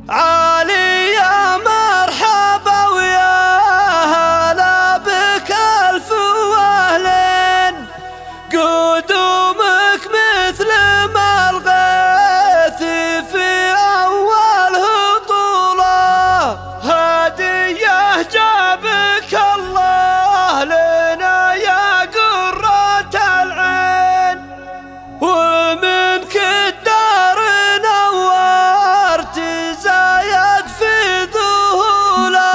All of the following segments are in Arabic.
علي يا مرحبا ويا هلا بك ألف وأهلين، قدومك مثل ما الغيث في أول هطوله، هدية جابك الله لنا يا قرة العين، ومنك الدار نورت زايد في ذهوله.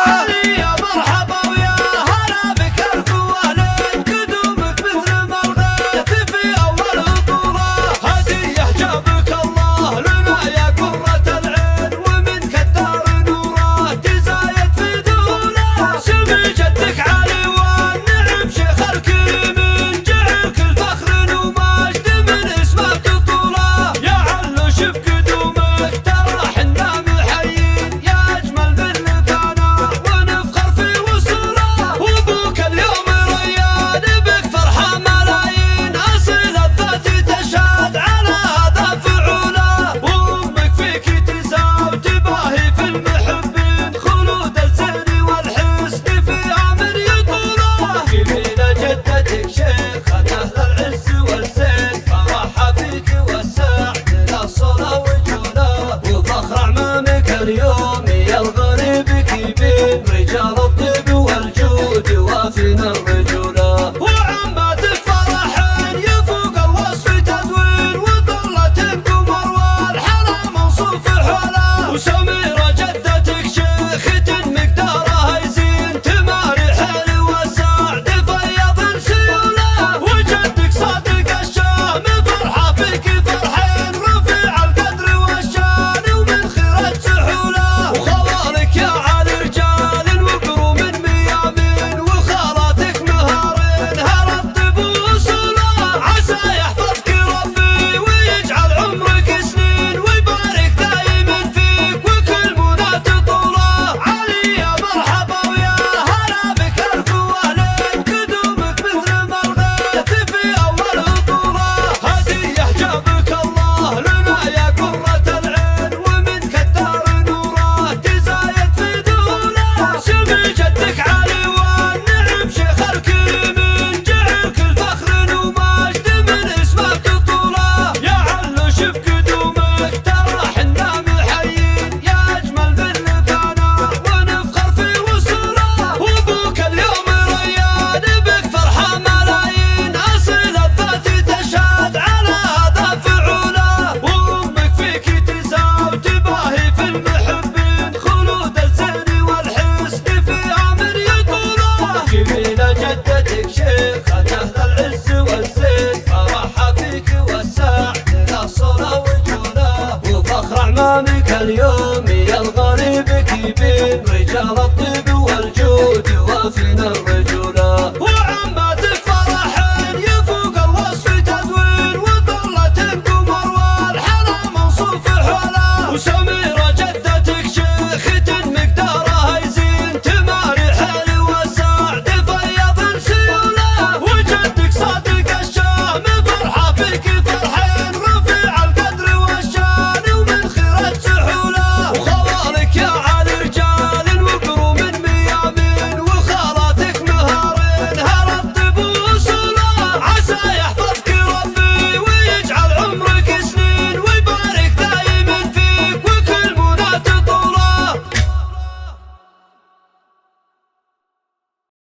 علي يا مرحبا ويا هلا بك ألف وأهلين، قدومك مثل ما الغيث في أول هطوله، هدية جابك الله لنا يا قرة العين، ومنك الدار نورت زايد في ذهوله. سمي جدك علي والنعم شيخ الكريم، جعلك الفخر ومجد من اسمك تطوله، يا علوش بقدومك ترى حنا محيين، يا أجمل من كان ونفخر في وصوله، وابوك اليوم ريان بك فرحة ملايين، أصيل الذات تشهد على هذا فعوله، وأمك فيك تساوي تباهي في المحبين، خلود الزين والحسن في عمر يطوله. جميلة جدتك شيخة أهل العز والزين، فرحها فيك والسعد للصلاة وجوله، وفخر أعمامك اليوم يا الغريب كبير، رجال الطيب والجود وافين الرجولة، وعماتك فرحين يفوق الوصف تدوين، وطلة قمر والحلا موصوف حوله، وسميرة جدتك شيخة مقدارها يزين، تماري حيل والسعد فيض سيوله، وجدك صادق الشام فرحة فيك فرحين، رفيع القدر والشان ومن خيرة سحوله، وخوالك يا علي رجال وقروا من ميامين، وخالاتك مهارين هلا الطب وصوله، عسى يحفظك ربي ويجعل عمرك سنين، ويبارك دايما فيك وكل منى تطوله. علي يا مرحبا ويا هلا بك ألف وأهلين، قدومك مثل ما الغيث في أول هطوله، هدية جابك الله لنا يا قرة العين، ومنك الدار نورت زايد في ذهوله. سمي جدك علي والنعم شيخ الكريم، جعلك الفخر ومجد من اسمك تطوله، يا علوش بقدومك ترى حنا محيين، يا أجمل من كان ونفخر في وصوله، وابوك اليوم ريان بك فرحة ملايين، أصيل الذات تشهد على هذا فعوله، وأمك فيك تساوي تباهي في المحبين، خلود الزين والحسن في عمر يطوله. جميلة جدتك شيخة أهل العز والزين، فرحها فيك والسعد للصلاة وجوله، وفخر أعمامك اليوم يا الغريب كبير، رجال الطيب والجود وافين الرجولة.